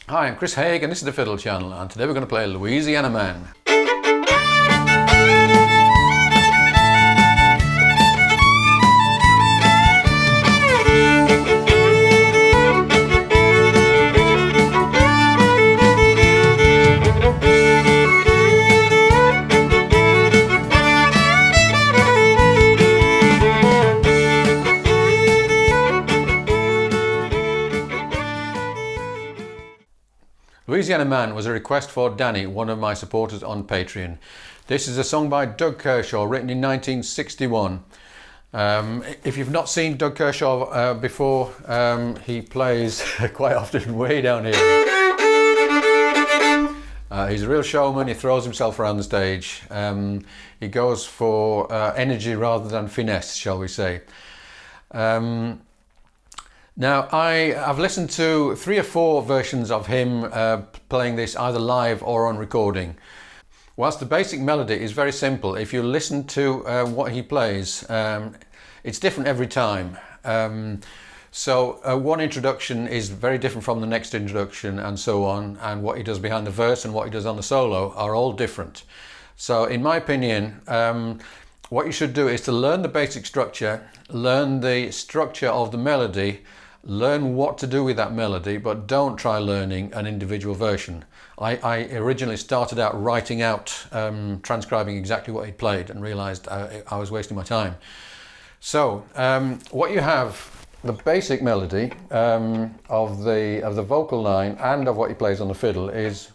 Hi, I'm Chris Haigh and this is the Fiddle channel, and today we're going to play Louisiana Man. Louisiana Man was a request for Danny, one of my supporters on Patreon. This is a song by Doug Kershaw, written in 1961. If you've not seen Doug Kershaw before, he plays quite often way down here. He's a real showman. He throws himself around the stage. He goes for energy rather than finesse, shall we say. Now, I've listened to 3 or 4 versions of him playing this either live or on recording. Whilst the basic melody is very simple, if you listen to what he plays, it's different every time. So one introduction is very different from the next introduction and so on, and what he does behind the verse and what he does on the solo are all different. So in my opinion, what you should do is to learn the basic structure, learn the structure of the melody, learn what to do with that melody, but don't try learning an individual version. I originally started out writing out, transcribing exactly what he played, and realised I was wasting my time. So what you have, the basic melody of the vocal line and of what he plays on the fiddle is.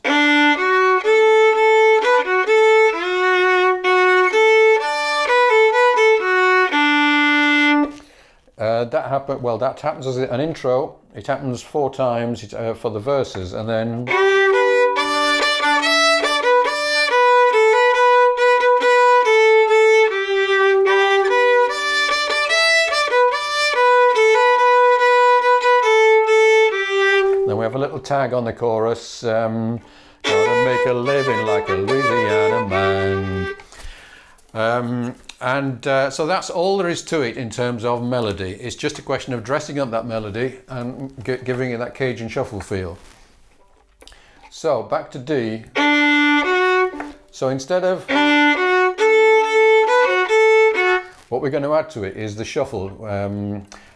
That happens as an intro. It happens 4 times for the verses, and then we have a little tag on the chorus. Gotta make a living like a Louisiana man. So that's all there is to it in terms of melody. It's just a question of dressing up that melody and giving it that Cajun shuffle feel. So back to D. So instead of, what we're going to add to it is the shuffle.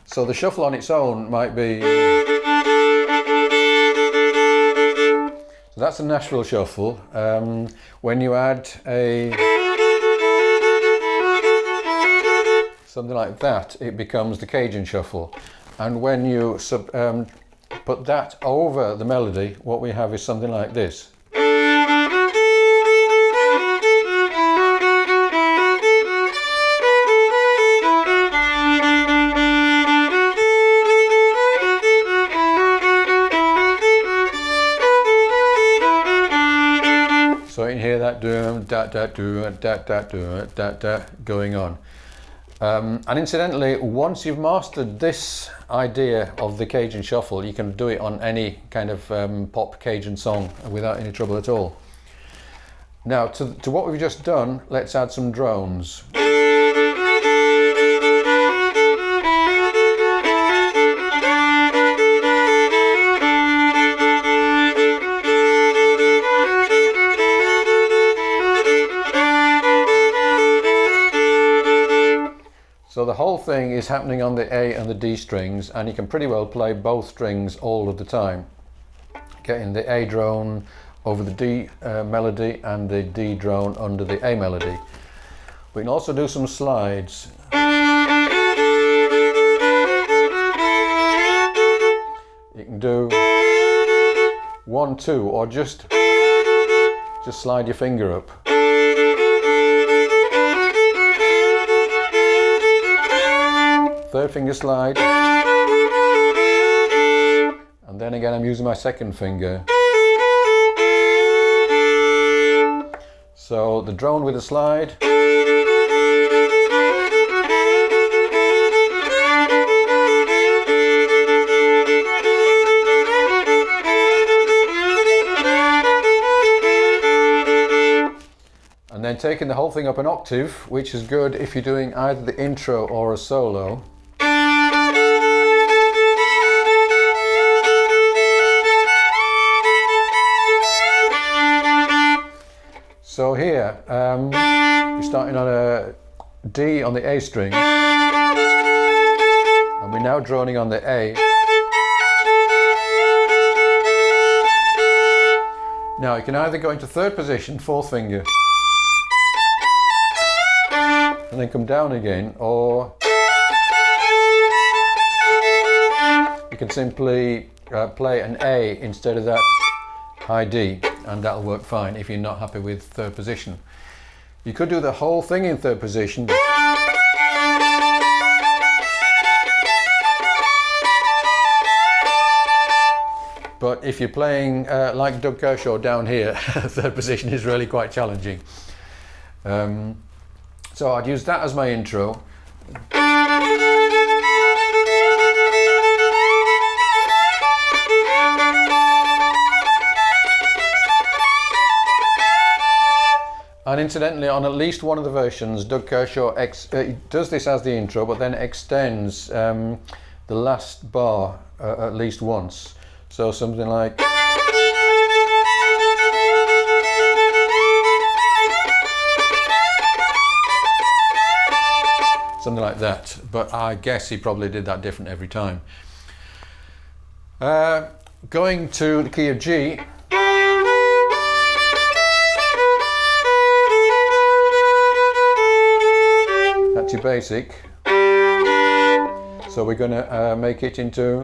So the shuffle on its own might be, so that's a Nashville shuffle. When you add something like that, it becomes the Cajun shuffle. And when you put that over the melody, what we have is something like this. So you can hear that doom, dat, dat, doom, dat, dat, doom, dat, dat, going on. And incidentally, once you've mastered this idea of the Cajun shuffle, you can do it on any kind of pop Cajun song without any trouble at all. Now, to what we've just done, let's add some drones. So the whole thing is happening on the A and the D strings, and you can pretty well play both strings all of the time. Getting the A drone over the D melody and the D drone under the A melody. We can also do some slides. You can do 1, 2, or just slide your finger up. Third finger slide, and then again I'm using my second finger. So the drone with a slide, and then taking the whole thing up an octave, which is good if you're doing either the intro or a solo. So here, we're starting on a D on the A string, and we're now droning on the A. Now you can either go into third position, fourth finger, and then come down again, or you can simply play an A instead of that high D, and that'll work fine if you're not happy with third position. You could do the whole thing in third position. But if you're playing like Doug Kershaw down here, third position is really quite challenging. So I'd use that as my intro. And incidentally, on at least one of the versions, Doug Kershaw does this as the intro, but then extends the last bar at least once. So something like... something like that, but I guess he probably did that different every time. Going to the key of G. That's your basic. So we're going to make it into...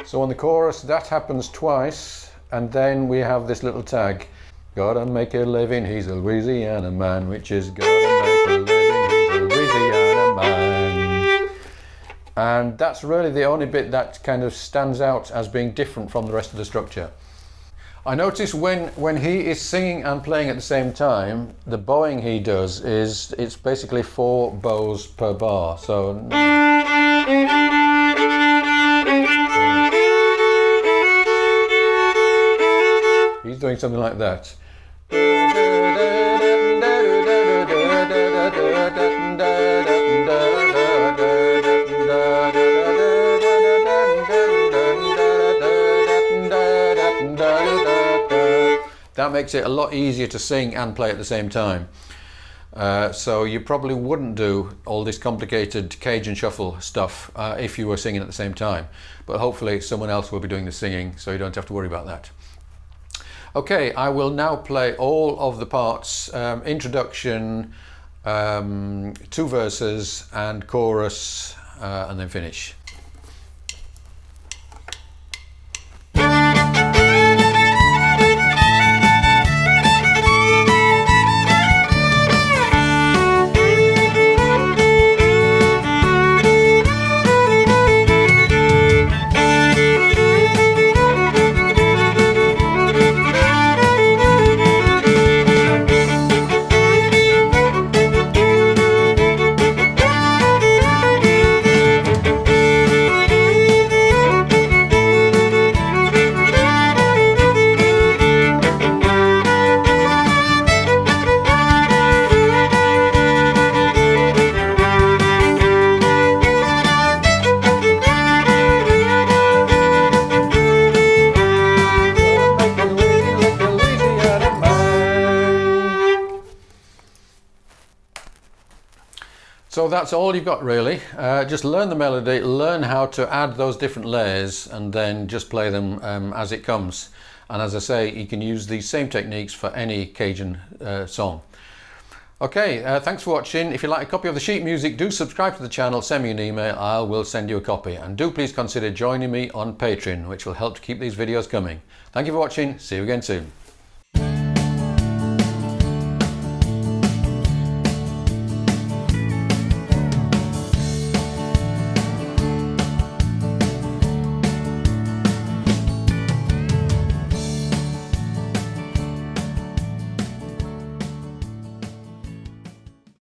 So on the chorus, that happens twice, and then we have this little tag. Gotta make a living, he's a Louisiana man, which is gotta make a living, he's a Louisiana man. And that's really the only bit that kind of stands out as being different from the rest of the structure. I notice when he is singing and playing at the same time, the bowing he does is, it's basically 4 bows per bar. So he's doing something like that. That makes it a lot easier to sing and play at the same time. So you probably wouldn't do all this complicated Cajun shuffle stuff if you were singing at the same time. But hopefully someone else will be doing the singing, so you don't have to worry about that. Okay, I will now play all of the parts, introduction, 2 verses and chorus, and then finish. So that's all you've got really. Just learn the melody, learn how to add those different layers, and then just play them as it comes. And as I say, you can use these same techniques for any Cajun song. Okay, thanks for watching. If you like a copy of the sheet music, do subscribe to the channel, send me an email, I will send you a copy. And do please consider joining me on Patreon, which will help to keep these videos coming. Thank you for watching, see you again soon.